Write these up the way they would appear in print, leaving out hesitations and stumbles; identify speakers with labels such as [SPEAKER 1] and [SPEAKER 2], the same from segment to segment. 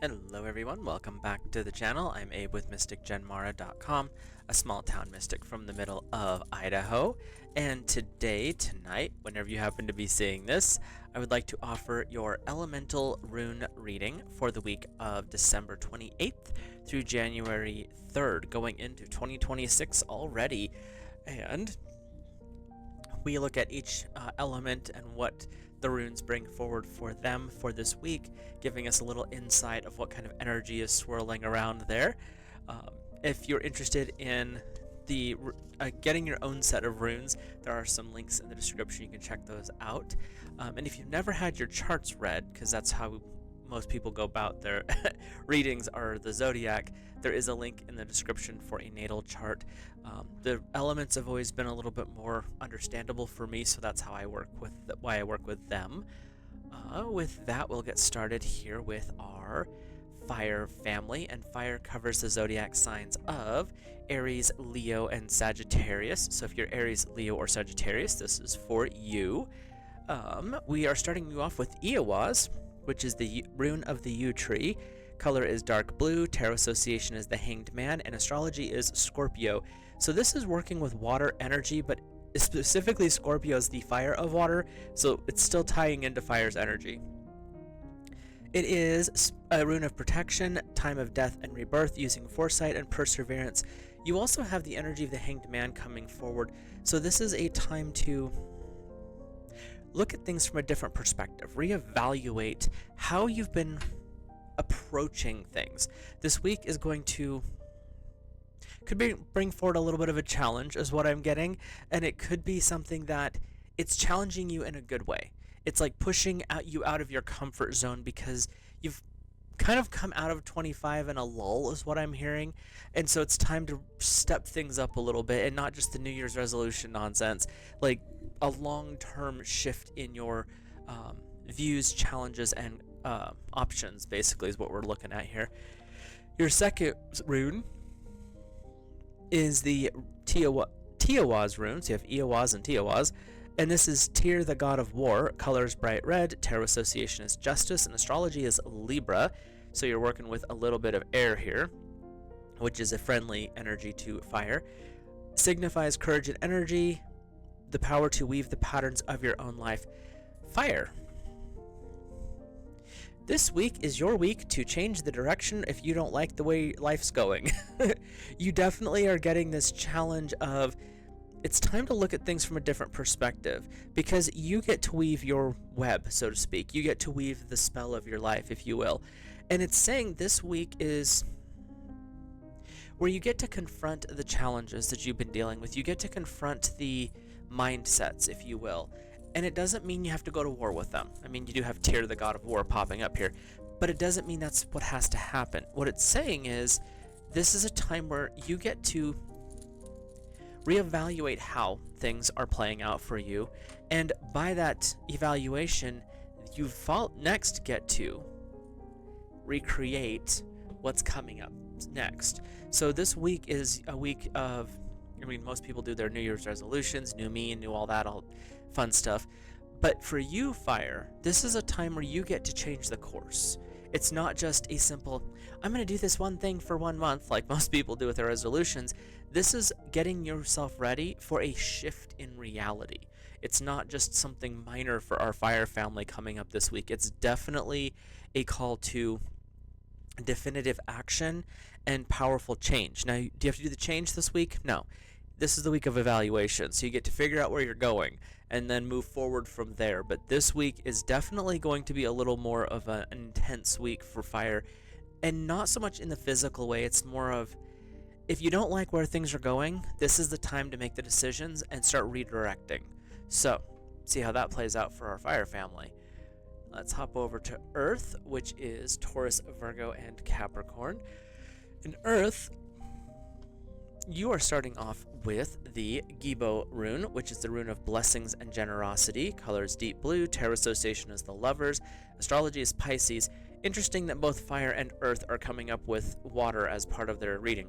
[SPEAKER 1] Hello everyone, welcome back to the channel. I'm Abe with MysticGenMara.com, a small town mystic from the middle of Idaho. And tonight, whenever you happen to be seeing this, I would like to offer your elemental rune reading for the week of December 28th through January 3rd, going into 2026 already. And we look at each element and what the runes bring forward for them for this week, giving us a little insight of what kind of energy is swirling around there. If you're interested in the getting your own set of runes, there are some links in the description. You can check those out. And if you've never had your charts read, because that's how most people go about their readings are the zodiac, there is a link in the description for a natal chart. The elements have always been a little bit more understandable for me, so that's how I work with why I work with them. With that, we'll get started here with our fire family, and fire covers the zodiac signs of Aries, Leo, and Sagittarius. So if you're Aries, Leo, or Sagittarius, this is for you. We are starting you off with Eowaz, which is the rune of the yew tree. Color is dark blue, tarot association is the Hanged Man, and astrology is Scorpio. So this is working with water energy, but specifically Scorpio is the fire of water, so it's still tying into fire's energy. It is a rune of protection, time of death and rebirth, using foresight and perseverance. You also have the energy of the Hanged Man coming forward, so this is a time to look at things from a different perspective, reevaluate how you've been approaching things. This week is going to bring forward a little bit of a challenge, is what I'm getting, and it could be something that it's challenging you in a good way. It's like pushing you out of your comfort zone, because you've kind of come out of 25 in a lull, is what I'm hearing, and so it's time to step things up a little bit, and not just the New Year's resolution nonsense, like a long-term shift in your views, challenges, and options, basically, is what we're looking at here. Your second rune is the Eowaz rune, so you have Eowaz and Eowaz, and this is Tyr, the god of war. Color is bright red, tarot association is justice, and astrology is Libra, so you're working with a little bit of air here, which is a friendly energy to fire. Signifies courage and energy, the power to weave the patterns of your own life. Fire. This week is your week to change the direction if you don't like the way life's going. You definitely are getting this challenge of, it's time to look at things from a different perspective, because you get to weave your web, so to speak. You get to weave the spell of your life, if you will. And it's saying this week is where you get to confront the challenges that you've been dealing with. You get to confront the mindsets, if you will. And it doesn't mean you have to go to war with them. I mean, you do have Tyr, the god of war, popping up here, but it doesn't mean that's what has to happen. What it's saying is, this is a time where you get to reevaluate how things are playing out for you, and by that evaluation, you next get to recreate what's coming up next. So this week is a week of, I mean, most people do their New Year's resolutions, new me, new all that, all fun stuff. But for you, fire, this is a time where you get to change the course. It's not just a simple, I'm going to do this one thing for 1 month, like most people do with their resolutions. This is getting yourself ready for a shift in reality. It's not just something minor for our fire family coming up this week. It's definitely a call to definitive action and powerful change. Now, do you have to do the change this week? No. This is the week of evaluation, so you get to figure out where you're going and then move forward from there. But this week is definitely going to be a little more of an intense week for fire, and not so much in the physical way. It's more of, if you don't like where things are going, this is the time to make the decisions and start redirecting. So, see how that plays out for our fire family. Let's hop over to Earth, which is Taurus, Virgo, and Capricorn. In Earth, you are starting off with the Gibo rune, which is the rune of blessings and generosity. Color is deep blue, tarot association is the Lovers, astrology is Pisces. Interesting that both fire and earth are coming up with water as part of their reading.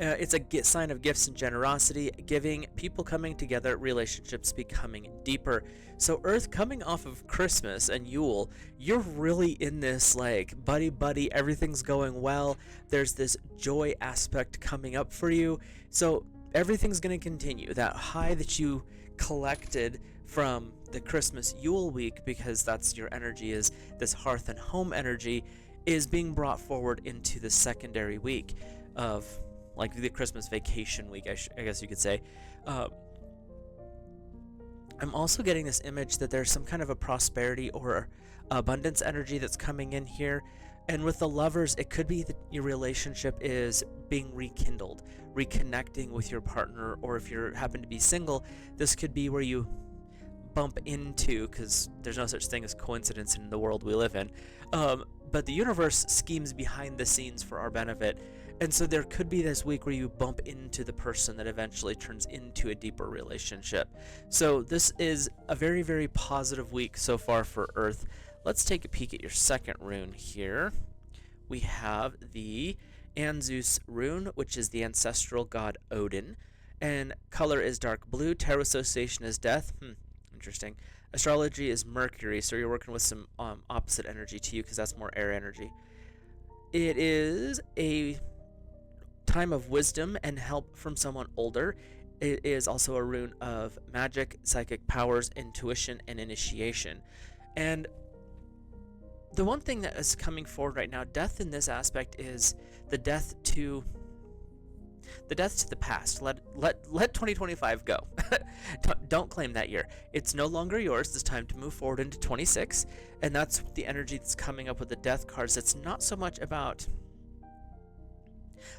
[SPEAKER 1] It's a sign of gifts and generosity, giving, people coming together, relationships becoming deeper. So Earth, coming off of Christmas and Yule, you're really in this like buddy, everything's going well. There's this joy aspect coming up for you. So everything's going to continue. That high that you collected from the Christmas Yule week, because that's your energy, is this hearth and home energy, is being brought forward into the secondary week of like the Christmas vacation week, I guess you could say. I'm also getting this image that there's some kind of a prosperity or abundance energy that's coming in here. And with the lovers, it could be that your relationship is being rekindled, reconnecting with your partner, or if you happen to be single, this could be where you bump into, because there's no such thing as coincidence in the world we live in, but the universe schemes behind the scenes for our benefit. And so there could be this week where you bump into the person that eventually turns into a deeper relationship. So this is a very, very positive week so far for Earth. Let's take a peek at your second rune here. We have the Anzus rune, which is the ancestral god Odin. And color is dark blue. Tarot association is death. Interesting. Astrology is Mercury, so you're working with some opposite energy to you, because that's more air energy. It is a time of wisdom and help from someone older. It is also a rune of magic, psychic powers, intuition, and initiation. And the one thing that is coming forward right now, death in this aspect, is the death to the past. Let 2025 go. Don't claim that year. It's no longer yours. It's time to move forward into 26, and that's the energy that's coming up with the death cards. It's not so much about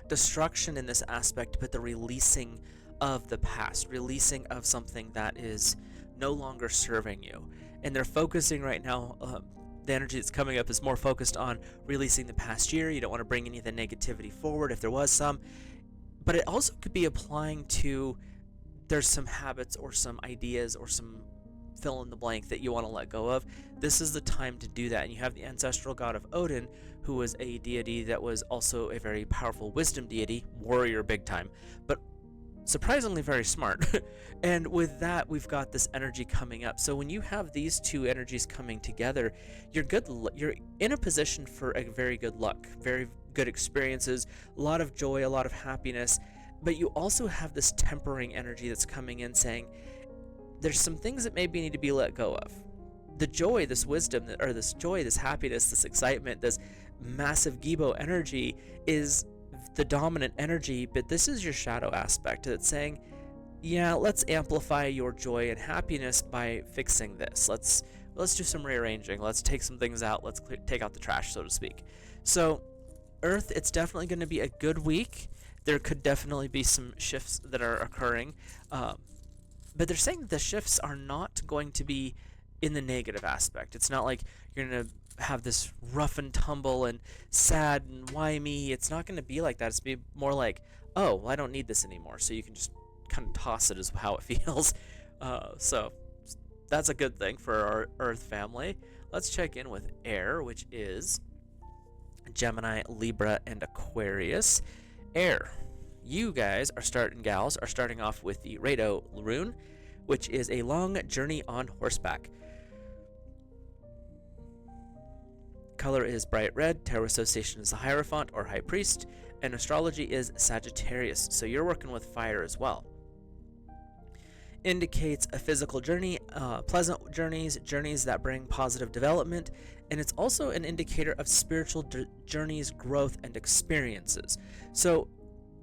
[SPEAKER 1] destruction in this aspect, but the releasing of the past, releasing of something that is no longer serving you. And they're focusing right now, the energy that's coming up is more focused on releasing the past year. You don't want to bring any of the negativity forward if there was some, but it also could be applying to, there's some habits or some ideas or some fill in the blank that you want to let go of. This is the time to do that. And you have the ancestral god of Odin, who was a deity that was also a very powerful wisdom deity, warrior big time, but surprisingly very smart. And with that, we've got this energy coming up. So when you have these two energies coming together, you're in a position for a very good luck, very good experiences, a lot of joy, a lot of happiness. But you also have this tempering energy that's coming in, saying there's some things that maybe need to be let go of. The joy, this wisdom, or this joy, this happiness, this excitement, this massive Gibo energy is the dominant energy, but this is your shadow aspect that's saying, yeah, let's amplify your joy and happiness by fixing this. Let's do some rearranging. Let's take some things out. Let's take out the trash, so to speak. So Earth, it's definitely going to be a good week. There could definitely be some shifts that are occurring, but they're saying the shifts are not going to be in the negative aspect. It's not like you're going to have this rough and tumble and sad and why me. It's not going to be like that. It's be more like, oh, well, I don't need this anymore, so you can just kind of toss it as how it feels. So that's a good thing for our Earth family. Let's check in with air, which is Gemini, Libra, and Aquarius. Air, you guys gals are starting off with the Rado rune, which is a long journey on horseback. Color is bright red. Tarot association is the Hierophant or High Priest, and astrology is Sagittarius. So you're working with fire as well. Indicates a physical journey, pleasant journeys that bring positive development, and it's also an indicator of spiritual journeys, growth, and experiences. So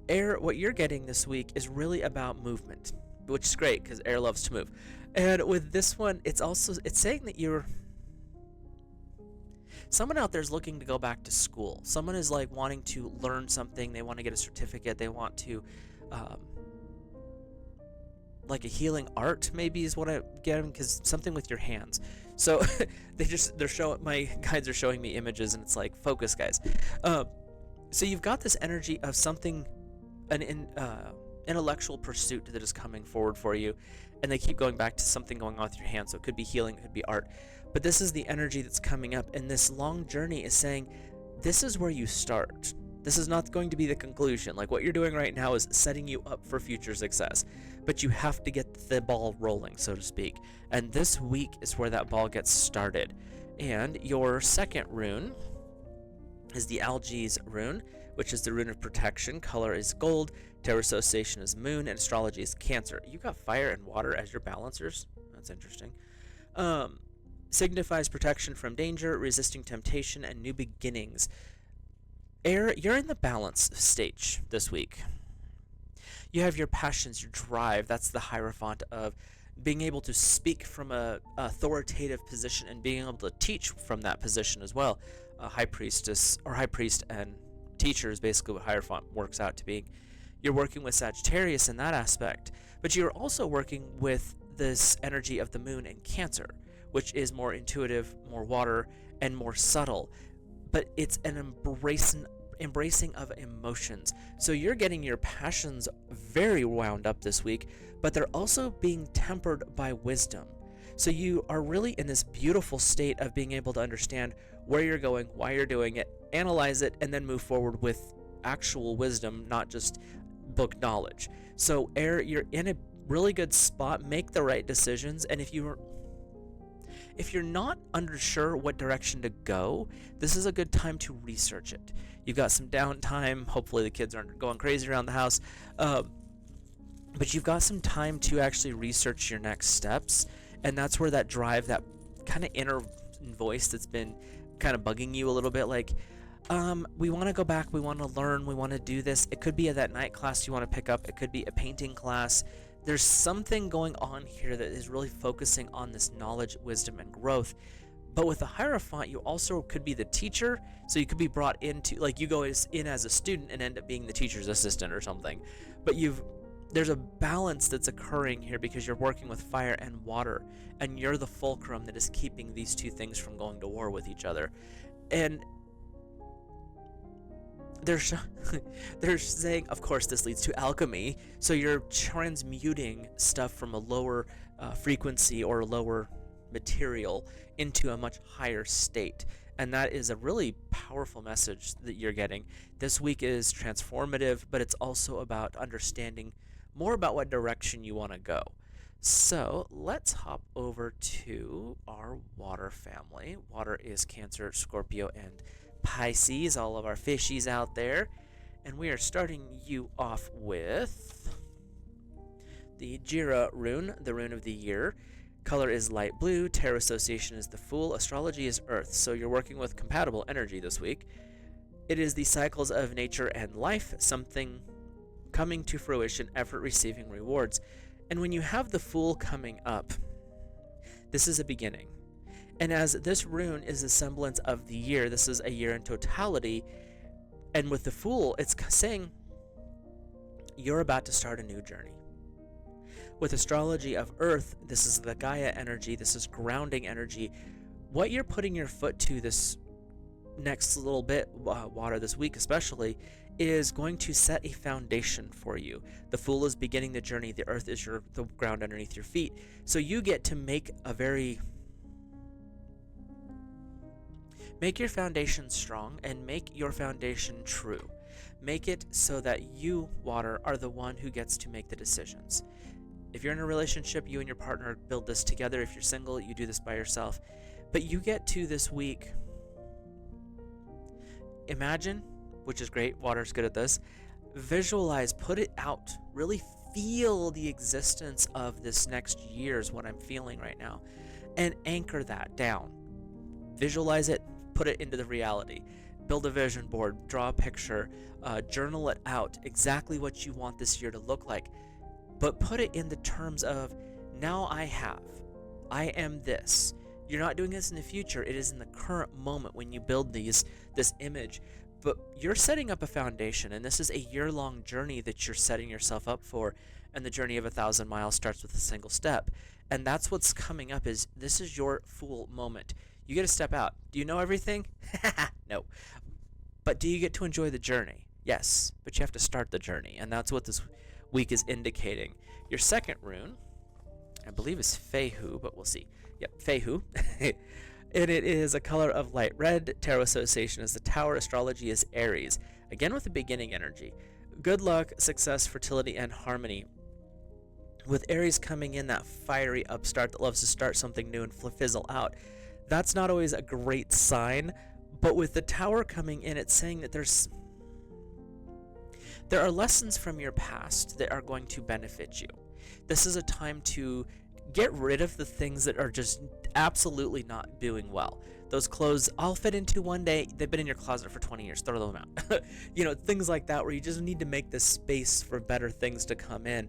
[SPEAKER 1] air, what you're getting this week is really about movement, which is great because air loves to move. And with this one, it's saying that someone out there is looking to go back to school. Someone is like wanting to learn something. They want to get a certificate. They want to like a healing art, maybe is what I get, because something with your hands. So my guides are showing me images, and it's like, focus, guys. So you've got this energy of something, an intellectual pursuit that is coming forward for you, and they keep going back to something going on with your hands. So it could be healing, it could be art, but this is the energy that's coming up, and this long journey is saying this is where you start. This is not going to be the conclusion. Like, what you're doing right now is setting you up for future success, but you have to get the ball rolling, so to speak. And this week is where that ball gets started. And your second rune is the Algae's rune, which is the rune of protection. Color is gold, terror association is moon, and astrology is Cancer. You got fire and water as your balancers. That's interesting. Signifies protection from danger, resisting temptation, and new beginnings. Air, you're in the balance stage this week. You have your passions, your drive. That's the Hierophant of being able to speak from a authoritative position and being able to teach from that position as well. High priestess or high priest and teacher is basically what Hierophant works out to be. You're working with Sagittarius in that aspect, but you're also working with this energy of the moon and Cancer, which is more intuitive, more water, and more subtle. But it's an embracing of emotions. So you're getting your passions very wound up this week, but they're also being tempered by wisdom. So you are really in this beautiful state of being able to understand where you're going, why you're doing it, analyze it, and then move forward with actual wisdom, not just book knowledge. So Air, you're in a really good spot. Make the right decisions, and if you're not unsure what direction to go, this is a good time to research it. You've got some downtime. Hopefully the kids aren't going crazy around the house. But you've got some time to actually research your next steps. And that's where that drive, that kind of inner voice that's been kind of bugging you a little bit, like, we want to go back, we want to learn, we want to do this. It could be that night class you want to pick up. It could be a painting class. There's something going on here that is really focusing on this knowledge, wisdom, and growth. But with the Hierophant, you also could be the teacher, so you could be brought into, like, you go in as a student and end up being the teacher's assistant or something. But there's a balance that's occurring here because you're working with fire and water, and you're the fulcrum that is keeping these two things from going to war with each other. And they're saying, of course, this leads to alchemy, so you're transmuting stuff from a lower frequency or lower material into a much higher state, and that is a really powerful message that you're getting. This week is transformative, but it's also about understanding more about what direction you want to go. So let's hop over to our water family. Water is Cancer, Scorpio, and Pisces, all of our fishies out there. And we are starting you off with the Jira rune, the rune of the year. Color is light blue, tarot association is the Fool, astrology is Earth, so you're working with compatible energy this week. It is the cycles of nature and life, something coming to fruition, effort receiving rewards. And when you have the Fool coming up, this is a beginning. And as this rune is a semblance of the year, this is a year in totality, and with the Fool, it's saying you're about to start a new journey. With astrology of Earth, this is the Gaia energy, this is grounding energy. What you're putting your foot to this next little bit, water this week especially, is going to set a foundation for you. The Fool is beginning the journey, the Earth is the ground underneath your feet. So you get to make your foundation strong and make your foundation true. Make it so that you, water, are the one who gets to make the decisions. If you're in a relationship, you and your partner build this together. If you're single, you do this by yourself. But you get to this week, imagine, which is great, water's good at this, visualize, put it out, really feel the existence of this next year is what I'm feeling right now, and anchor that down. Visualize it, put it into the reality. Build a vision board, draw a picture, journal it out, exactly what you want this year to look like. But put it in the terms of, now I am this. You're not doing this in the future. It is in the current moment when you build this image. But you're setting up a foundation, and this is a year-long journey that you're setting yourself up for. And the journey of 1,000 miles starts with a single step. And that's what's coming up, is this is your Fool moment. You get to step out. Do you know everything? No. But do you get to enjoy the journey? Yes. But you have to start the journey, and that's what this week is indicating. Your second rune, I believe, is Fehu, but we'll see. Yep, Fehu. And it is a color of light red. Tarot association is the Tower. Astrology is Aries. Again with the beginning energy. Good luck, success, fertility, and harmony. With Aries coming in, that fiery upstart that loves to start something new and fizzle out, that's not always a great sign. But with the Tower coming in, it's saying that there are lessons from your past that are going to benefit you. This is a time to get rid of the things that are just absolutely not doing well. Those clothes I'll fit into one day, they've been in your closet for 20 years, throw them out. Things like that where you just need to make the space for better things to come in.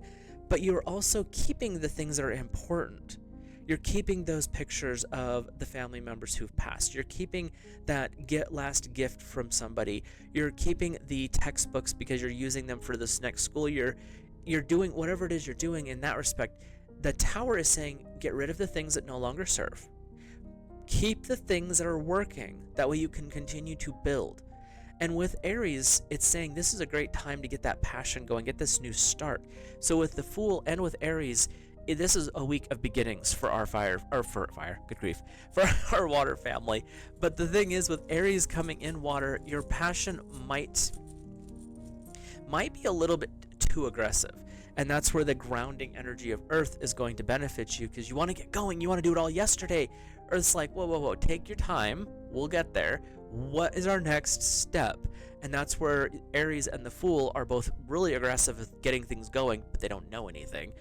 [SPEAKER 1] But you're also keeping the things that are important. You're keeping those pictures of the family members who've passed. You're keeping that last gift from somebody. You're keeping the textbooks because you're using them for this next school year. You're doing whatever it is you're doing in that respect. The Tower is saying, get rid of the things that no longer serve. Keep the things that are working. That way you can continue to build. And with Aries, it's saying this is a great time to get that passion going, get this new start. So with the Fool and with Aries, this is a week of beginnings for our for our water family. But the thing is, with Aries coming in water, your passion might be a little bit too aggressive. And that's where the grounding energy of Earth is going to benefit you, because you want to get going. You want to do it all yesterday. Earth's like, whoa, take your time. We'll get there. What is our next step? And that's where Aries and the Fool are both really aggressive with getting things going, but they don't know anything.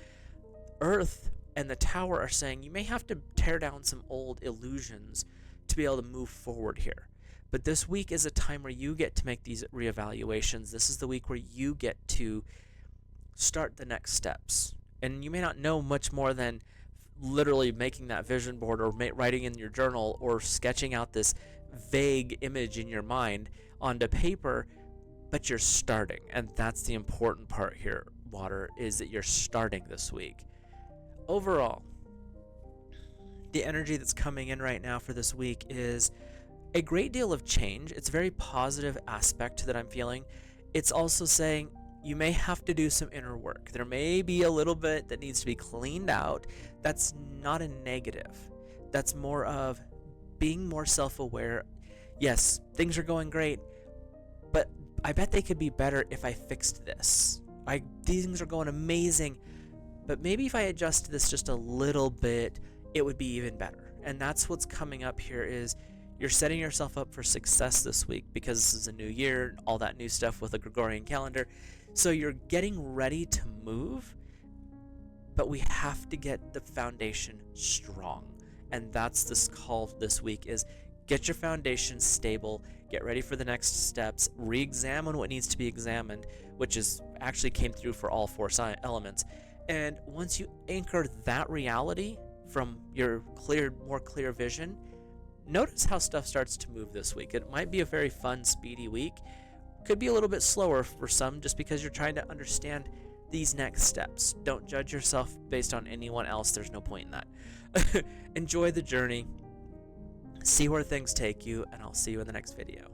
[SPEAKER 1] Earth and the Tower are saying you may have to tear down some old illusions to be able to move forward here. But this week is a time where you get to make these reevaluations. This is the week where you get to start the next steps. And you may not know much more than literally making that vision board or writing in your journal or sketching out this vague image in your mind onto paper, but you're starting. And that's the important part here, water, is that you're starting this week. Overall, the energy that's coming in right now for this week is a great deal of change. It's a very positive aspect that I'm feeling. It's also saying you may have to do some inner work. There may be a little bit that needs to be cleaned out. That's not a negative. That's more of being more self-aware. Yes, things are going great, but I bet they could be better if I fixed this. These things are going amazing, but maybe if I adjust this just a little bit, it would be even better. And that's what's coming up here, is you're setting yourself up for success this week, because this is a new year, all that new stuff with the Gregorian calendar. So you're getting ready to move, but we have to get the foundation strong. And that's this call this week, is get your foundation stable, get ready for the next steps, re-examine what needs to be examined, which is actually came through for all four elements. And once you anchor that reality from your more clear vision, notice how stuff starts to move this week. It might be a very fun, speedy week. Could be a little bit slower for some, just because you're trying to understand these next steps. Don't judge yourself based on anyone else. There's no point in that. Enjoy the journey. See where things take you, and I'll see you in the next video.